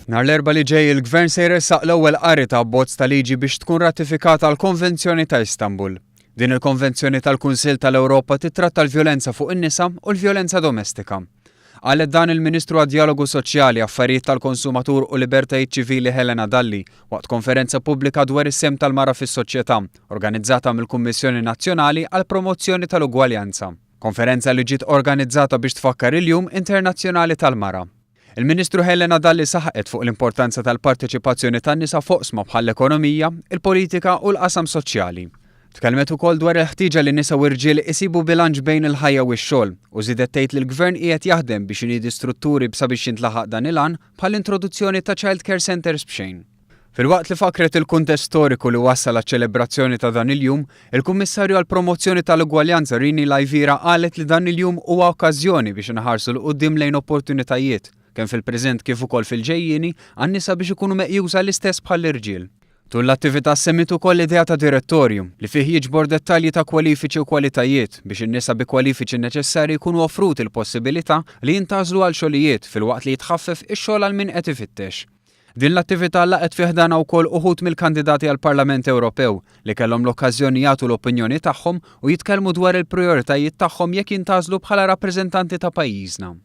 Nhar l-erba' li ġej il-Gvern se jressaq l-ewwel qari ta' abbozz ta' liġi biex tkun ratifikata l-Konvenzjoni ta' Istanbul. Din il-Konvenzjoni tal-Kunsill tal-Ewropa titratta l-vjolenza fuq in-nisa u l-vjolenza domestika. Qalet dan il-Ministru għad-Dialogu Soċjali, Affarijiet tal-Konsumatur u Libertajiet Ċivili Helena Dalli waqt konferenza pubblika dwar is-sehem tal-mara fis-soċjetà, organizzata mill-Kummissjoni Nazzjonali għall Promozzjoni tal-Ugwaljanza. Konferenza li ġiet organizzata biex tfakkar il-Jum Internazzjonali tal-Mara. Il-Ministru Helena Dalli saħqet fuq l-importanza tal-parteċipazzjoni tan-nisa foqsma bħal l-ekonomija, il-politika u l-qasam soċjali. Tkellmet ukoll dwar il-ħtieġa li nisa u rġiel isibu bilanċ bejn il-ħajja u x-xogħol u żiedet tgħid li l-Gvern qiegħed jaħdem biex iniedi strutturi sabiex jintlaħaq dan il-għan bħall-introduzzjoni ta' Child Care Centers b'xejn. Filwaqt li fakret il-kuntest storiku li wassal għaċ-ċelebrazzjoni ta' dan il-jum, il-Kummissarju għall Promozzjoni tal-Ugwaljanza Rini Lajvira qalet li dan il-jum huwa okkażjoni biex inħarsu l quddiem lejn opportunitajiet kemm fil-preżent kif ukoll fil-ġejjieni għan-nisa biex ikunu meqjusa l-istess bħall-irġiel. Tul l-attività semmit ukoll l-idea ta' direttorju li fih jiġbor dettalji ta' kwalifiċi u kwalitajiet biex in-nisa bi kwalifiċi neċessarji jkunu offrut il-possibilità li jintażlu għal xogħlijiet filwaqt li jitħaffef ix-xogħol għal min qed ifittex. Din l-attività laqgħet fih dan wkoll uħud mill-kandidati għall Parlament Ewropew li kellhom l-okkażjoni jagħtu l-opinjoni tagħhom u jitkellmu dwar il-prijoritajiet tagħhom jekk jintażlu bħala rappreżentanti ta' pajjiżna.